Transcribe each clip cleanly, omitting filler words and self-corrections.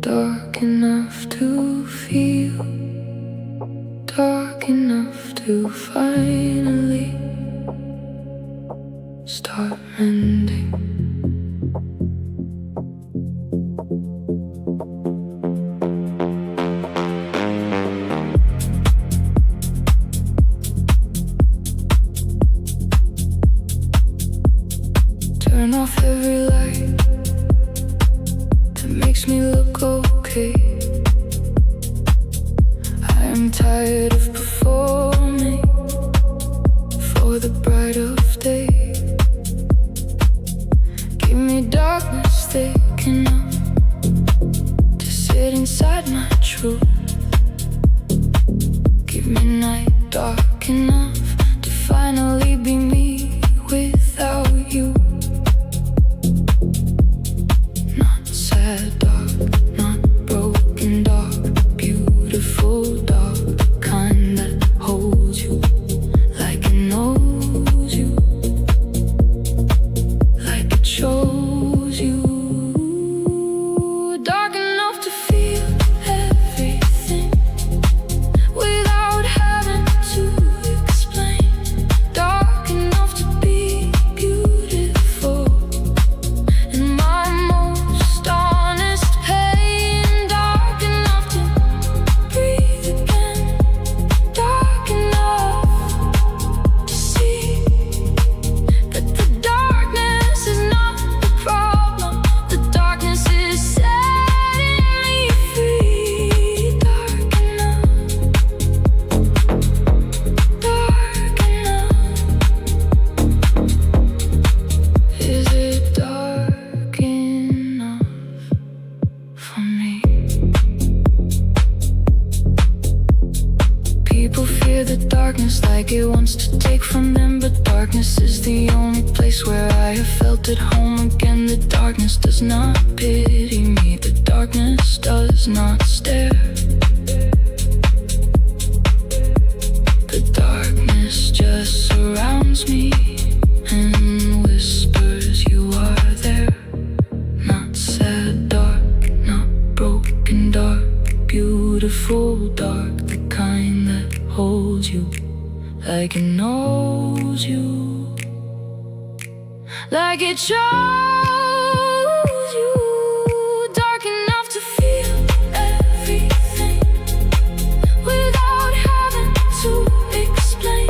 dark enough to feel, dark enough to finally start mending. Turn off every light that makes me look okay. I am tired of performing for the bright of day. Give me darkness thick enough to sit inside my truth. Give me night dark enough to finally be me without you. Not sad dark, not broken dark, beautiful dark, the kind that holds you like it knows you, like it shows you. Dark enough to feel everything without having to explain. Dark enough to be beautiful in my most honest pain. Dark enough to breathe again. Dark enough to see that the darkness is not the problem. The darkness is setting me free. Dark enough, dark enough. Is it dark enough for me? People fear the darkness like it wants to take from them, but darkness is the only place where I have felt at home again. The darkness does not pity me, the darkness does not stare. The darkness just surrounds me and whispers you are there. Not sad dark, not broken dark, beautiful dark, the kind that holds you like it knows you, like it shows you. Dark enough to feel everything without having to explain.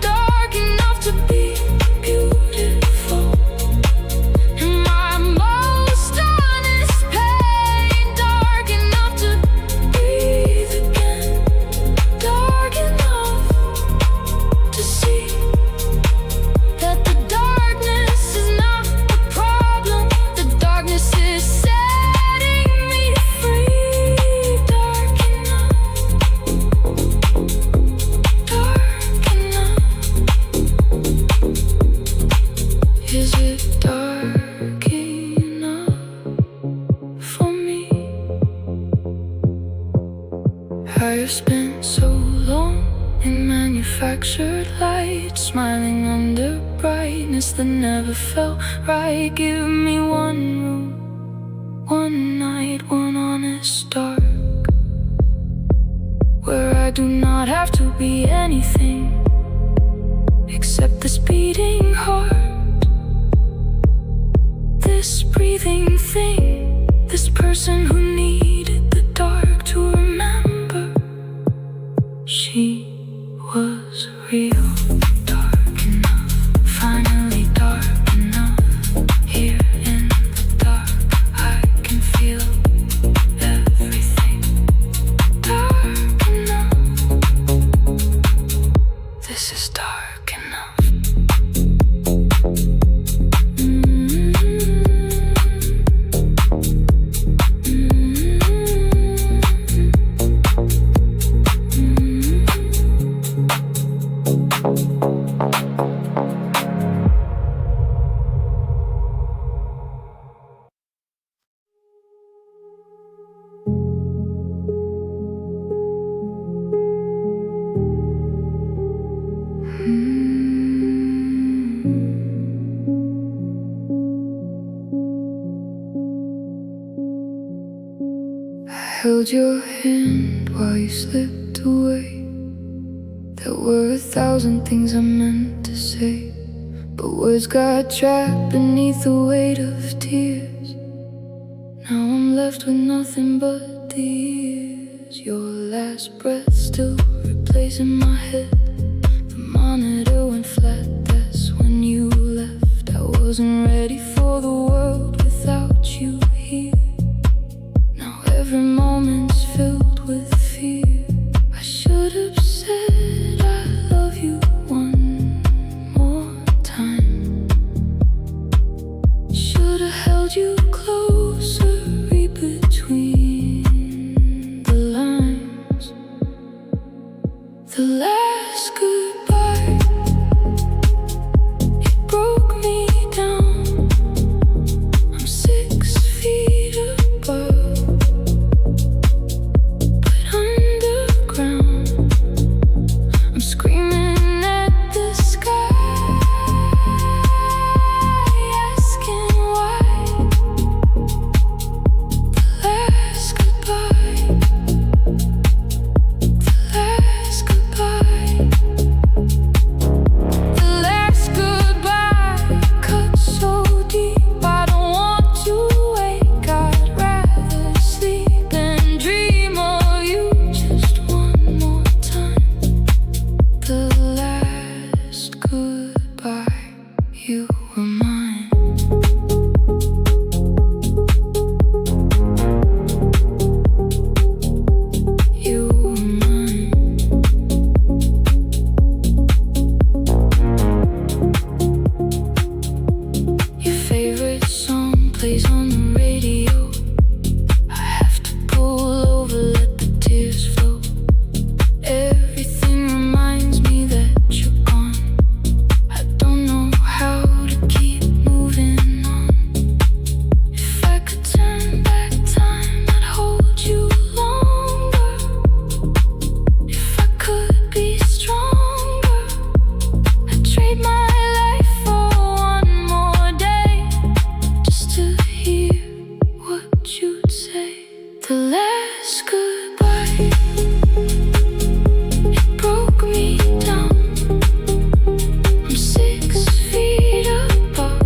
Dark enough to be beautiful in my most honest pain. Dark enough to breathe again. Dark enough to see that the darkness is not the problem. The darkness is setting me free. Dark enough, dark enough. Is it dark enough for me? I have spent so long in manufactured light, smiling under brightness that never felt right. Give me one room, one night, one honest dark, where I do not have to be anything except this beating heart, this breathing thing, this person who needed the dark to remember she was real. Dark enough, finally dark enough. Here in the dark, I can feel everything. Dark enough, this is dark enough. held your hand while you slipped away. There were 1,000 things I meant to say, but words got trapped beneath the weight of tears. Now I'm left with nothing but the years. Your last breath still replacing my head. The monitor went flat, that's when you left. I wasn't ready for the world without you here. Now every moment's filled with fear. I should have said I love you one more time. Should have held you closer, read between the lines. The last goodbye, it broke me down. I'm 6 feet above, but underground I'm screaming at the sky, asking why. The last goodbye, the last goodbye, the last goodbye cut so deep. I don't want to wake, I'd rather sleep and dream of you just one more time. The last goodbye, you were mine. You were mine. Your favorite song plays on the radio. I have to pull over, let the tears flow. Everything reminds me that you're gone. I don't know how to keep moving on. If I could turn back time, I'd hold you longer. If I could be stronger, I'd trade my life for one more day, just to hear what you'd say. The last goodbye, it broke me down. I'm 6 feet above,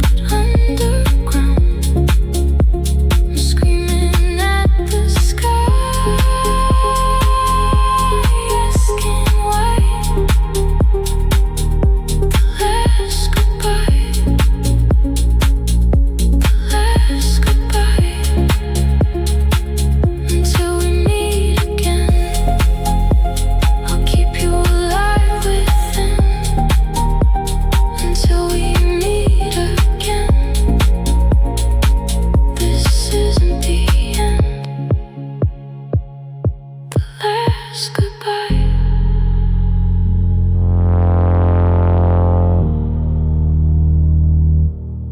but underground I'm screaming at the sky, asking why. The last goodbye, the last goodbye, until we meet again. I'll keep you alive within, until we meet again. This isn't the end. The last goodbye,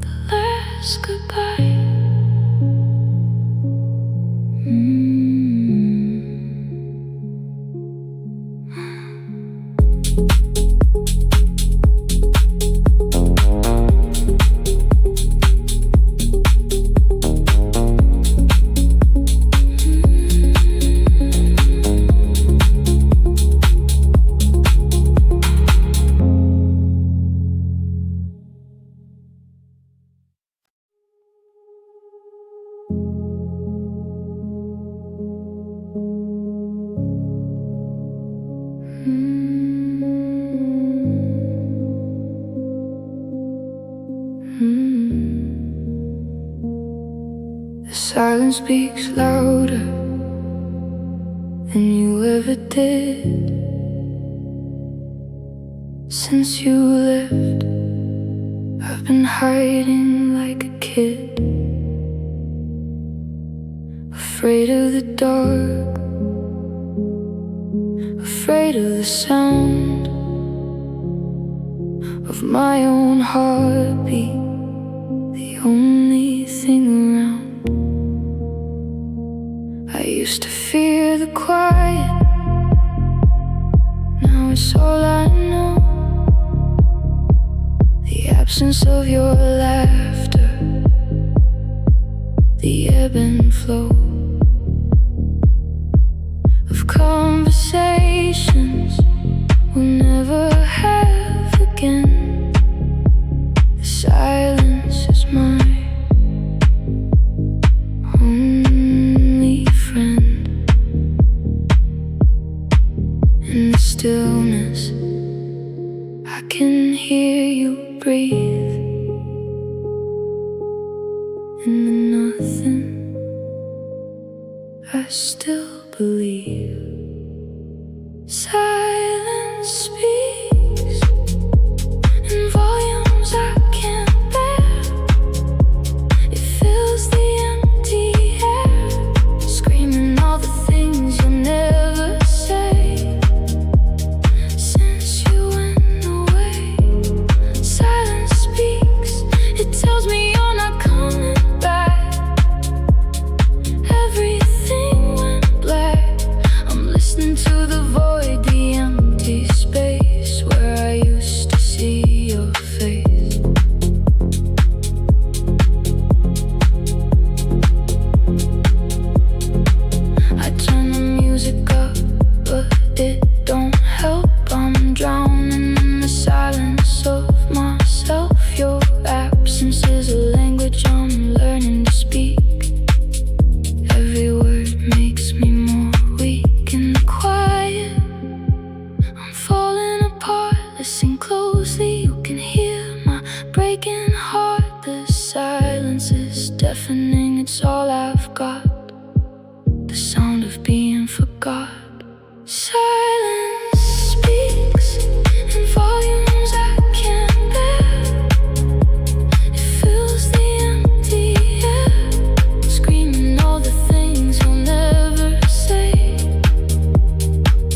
the last goodbye. The silence speaks louder than you ever did. Since you left, I've been hiding like a kid, afraid of the dark, afraid of the sound of my own heartbeat, the only thing around. I used to fear the quiet, now it's all I know. The absence of your laughter, the ebb and in the nothing. I still believe. Silence speaks in volumes I can't bear. It fills the empty air, screaming all the things you'll never say. Since you went away, silence speaks. It tells me you're not coming back. Everything went black. I'm listening to the void, the empty space where I used to see your face. I turn the music up, but it don't help. I'm drowning in the silence of myself. Your absence is a language I'm learning to speak. Every word makes me more weak in the quiet. I'm falling apart, listen closely. You can hear my breaking heart. The silence is deafening, it's all I've got. The sound of being forgot. Silence speaks in volumes I can't bear. It fills the empty air, screaming all the things you'll never say.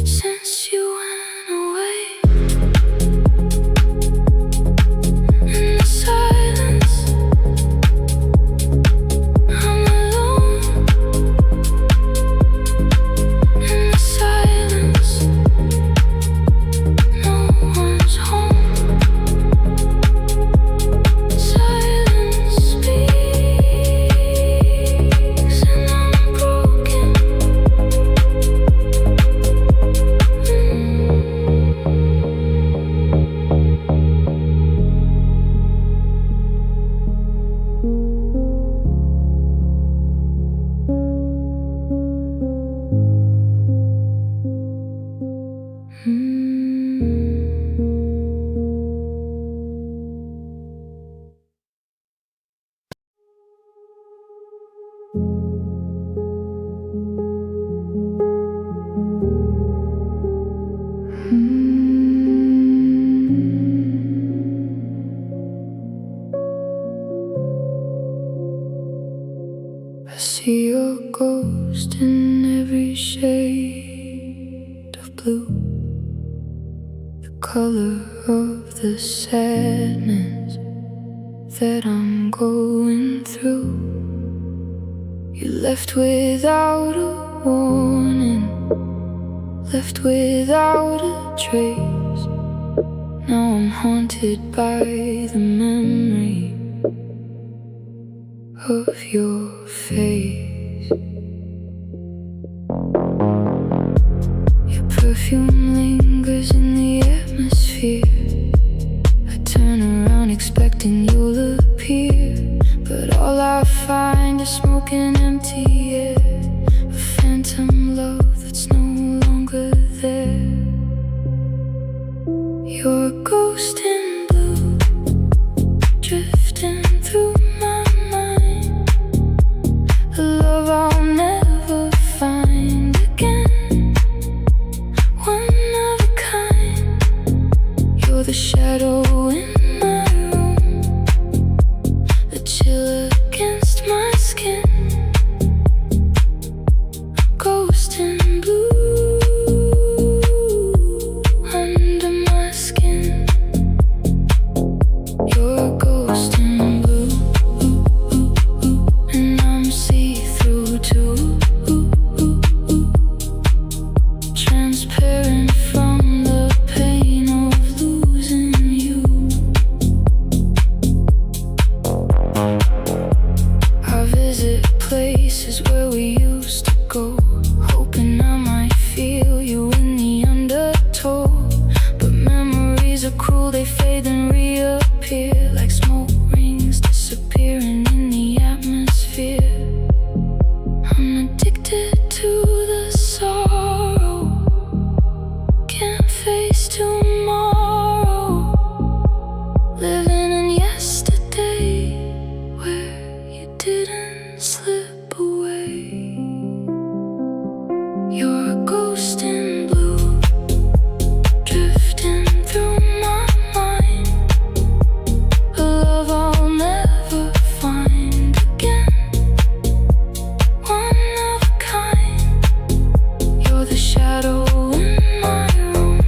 Since you went away, in the silence, I'm alone. In the silence, no one's home. Silence speaks, and I'm broken. I see your ghost in every shade of blue, the color of the sadness that I'm going through. You left without a warning, left without a trace. Now I'm haunted by the memory of your face. Your perfume lingers in the atmosphere. I turn around expecting you'll appear, but all I find is smoke and empty air. A phantom love that's no longer there. You're a ghost in blue, drifting through my mind. A love I'll never find again. One of a kind. You're the shadow in my room, the chill against my skin. Ghost in blue, under my skin. You're a ghost in blue, and I'm see-through too. Transparent from the pain of losing you. I visit places where we used to go, hoping I might feel you in the undertow. But memories are cruel, they fade and reappear like smoke rings disappearing in the atmosphere. I'm addicted to the sorrow, can't face tomorrow. Living in yesterday where you didn't slip away. You're a ghost in blue, drifting through my mind, a love I'll never find again, one of a kind. You're the shadow in my room,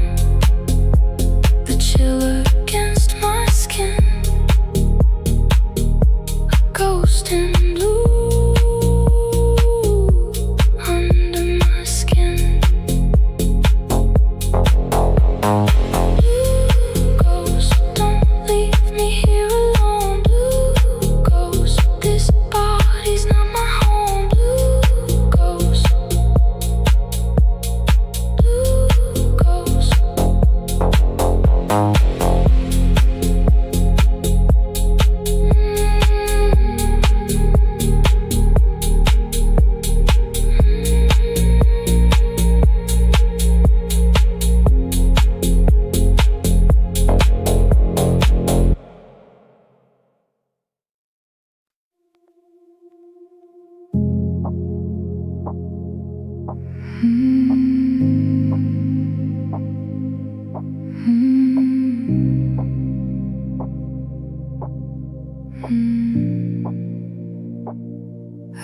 the chill against my skin, a ghost in blue under my skin. Blue ghost, don't leave me here alone. Blue ghost, this body's not my home. Blue ghost, blue ghost.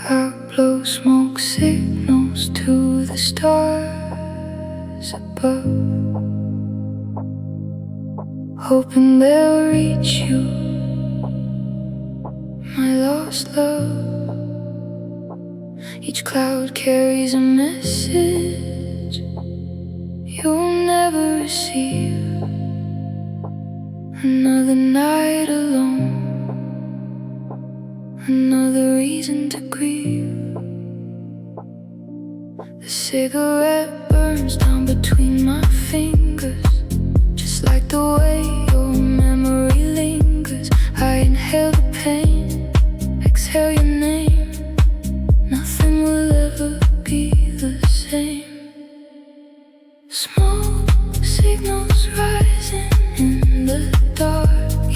I blow smoke signals to the stars above, hoping they'll reach you, my lost love. Each cloud carries a message you'll never receive. Another night alone, another reason to grieve. The cigarette burns down between my fingers, just like the way your memory lingers. I inhale the pain, exhale your name. Nothing will ever be the same. Smoke signals rising in the dark.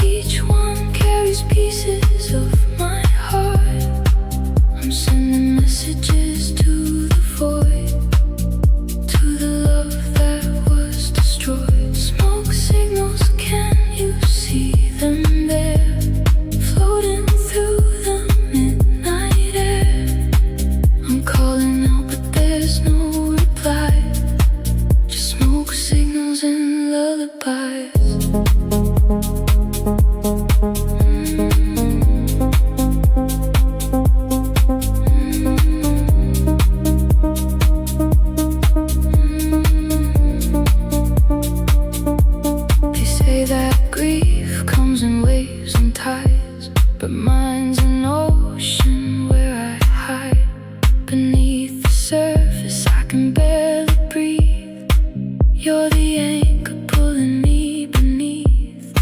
Each one carries pieces of my heart. I'm sending messages to the void, to the love that was destroyed. Smoke signals, can you see them there? Floating through the midnight air. I'm calling out but there's no reply, just smoke signals and lullabies. They say that grief comes in waves and tides, but mine's an ocean where I hide. Beneath the surface I can barely breathe. You're the anchor pulling me beneath.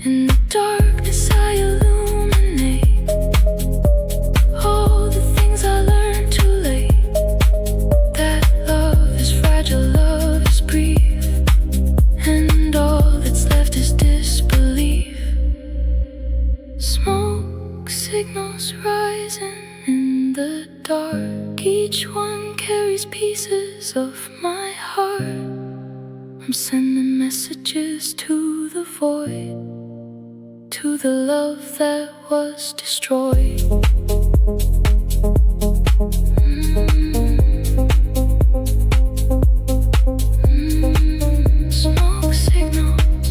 In the darkness I illuminate all the things I learned too late. That love is fragile, love is brief, and all that's left is disbelief. Smoke signals rising in the dark. Each one carries pieces of my heart. I'm sending messages to the void, to the love that was destroyed. Smoke signals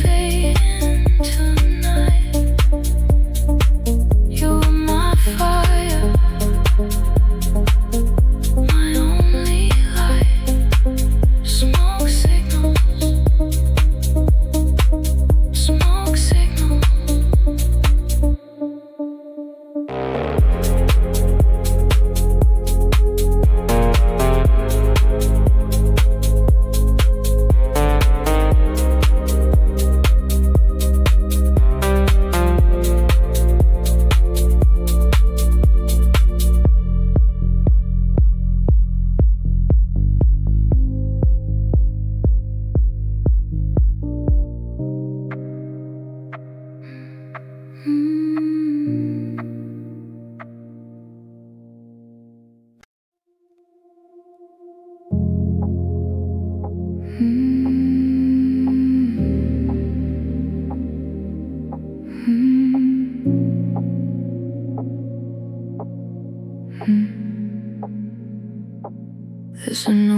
fade into the night. You were my fire, my only light. Smoke signals, smoke signals.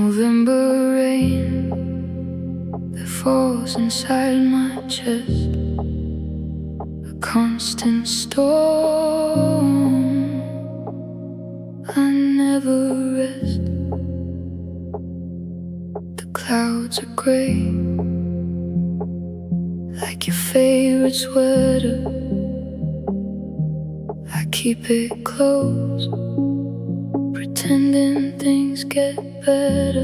November rain that falls inside my chest, a constant storm. I never rest. The clouds are gray, like your favorite sweater. I keep it close, pretending things get better.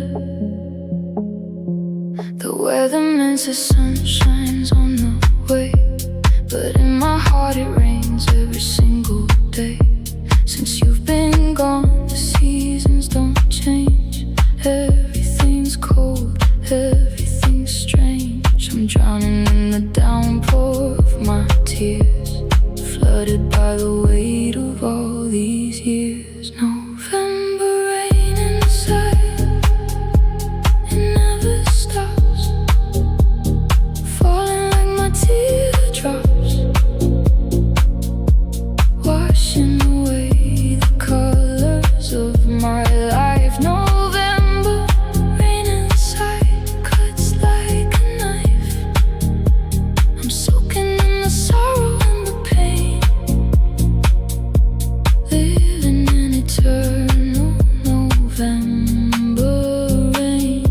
The weatherman says sun shines on the way, but in my heart it rains every single day. Since you've been gone, the seasons don't change. Everything's cold, everything's strange. I'm drowning in the downpour of my tears, flooded by the weight of all these years. November rain inside, it never stops, falling like my teardrops, washing away the colors of my life. November rain inside cuts like a knife. I'm soaking in the sorrow and the pain, living in eternal November rain.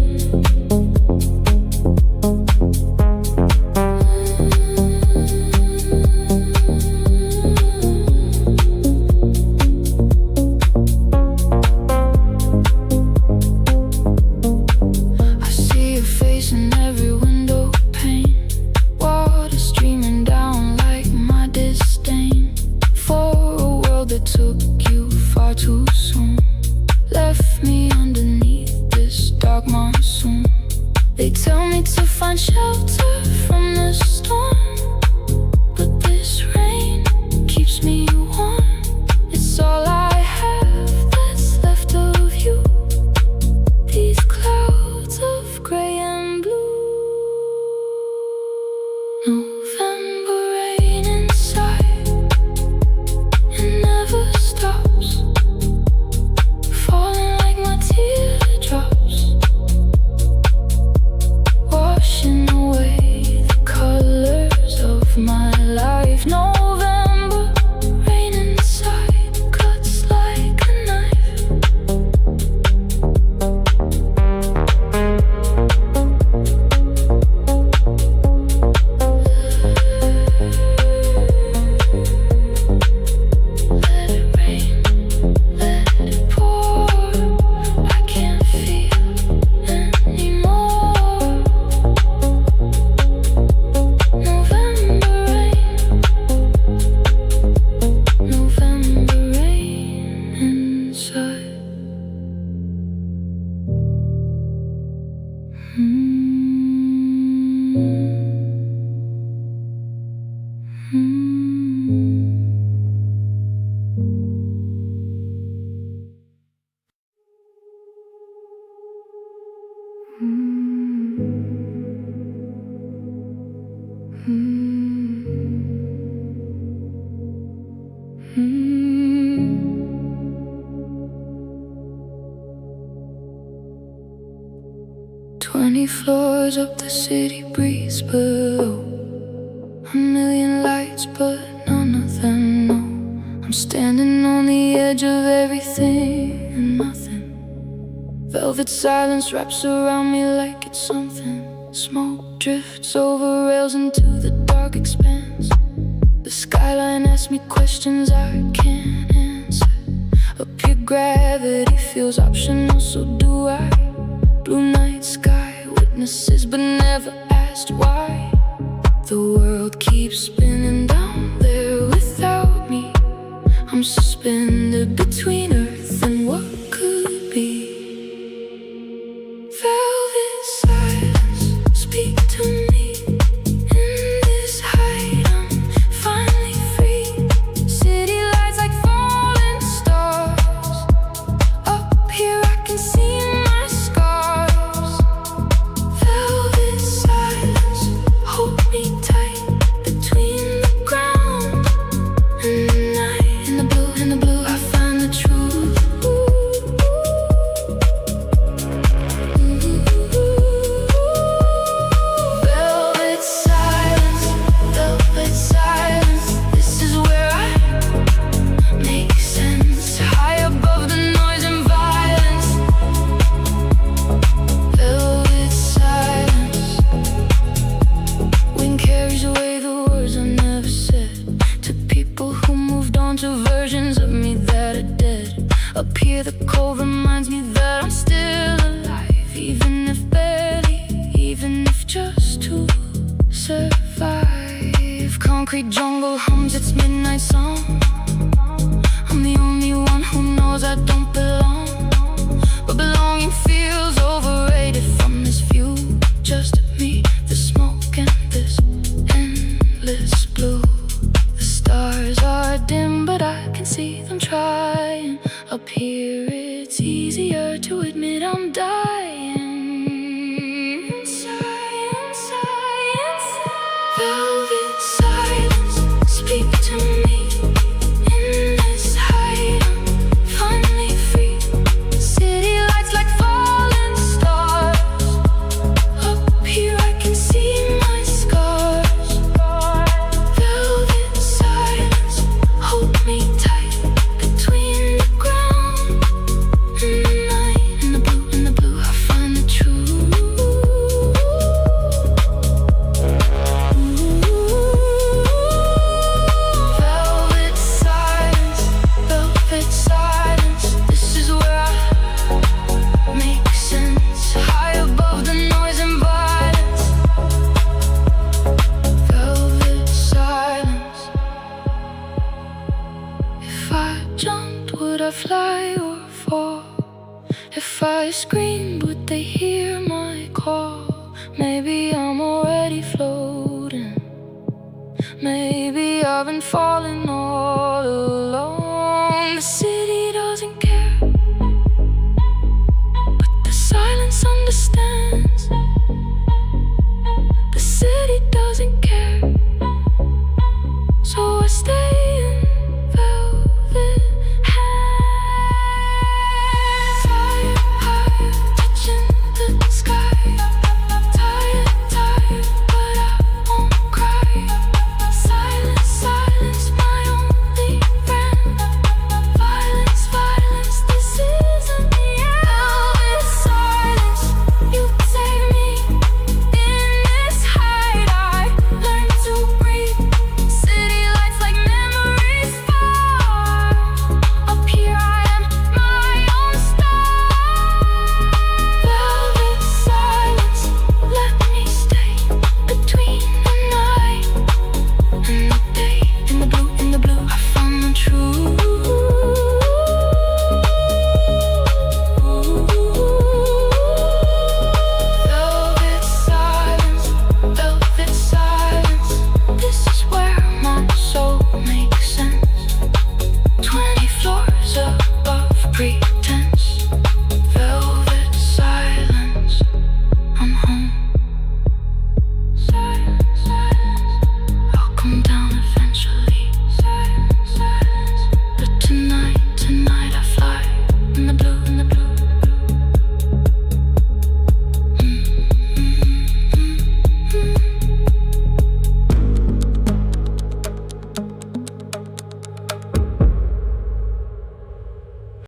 I see your face in every window pane, water streaming down like my disdain for a world that took you far too soon, left me underneath this dark monsoon. They tell me to find shelter from the storm, but this rain keeps me warm. It's all I have that's left of you, these clouds of gray and blue. November rain inside, it never stops, falling like my teardrops, washing away the colors of my life. November rain inside cuts like a knife. Let it rain, let it pour, I can't feel anymore. November rain, November rain inside. Twenty floors up, the city breathes below. A million lights, but none of them know I'm standing on the edge of everything and nothing. Velvet silence wraps around me like it's something. Smoke drifts over rails into the dark expanse. The skyline asks me questions I can't answer. Up here gravity feels optional, so do I. Blue night sky, witnesses but never asked why. The world keeps spinning down there without me. I'm suspended between earth and what could be. Velvet silence, speak to me. In this height, I'm finally free. City lights like falling stars. Up here I can see my scars. Velvet silence, hold me tight between the ground and the night. In the blue, I versions of me that are dead. Up here the cold reminds me that I'm still alive, even if barely, even if just to survive. Concrete jungle hums its midnight song. I'm the only one who knows I don't belong, but belonging feels overrated from this view. Just me, the smoke, and this endless blue. The stars are dim, but I can see them trying. Up here it's easier to admit I'm dying. Inside, inside, inside. Velvet silence, speak to me. In this hide, I'm finally free. City lights like falling stars. Up here I can see my scars. Velvet silence, hold me tight between the ground and the night. In the blue, in the blue, I find the truth. Velvet silence, this is where I make sense. High above the noise and violence. Velvet silence. If I jumped, would I fly or fall? If I screamed, would they hear my call? Maybe I'm already floating. Maybe I've been falling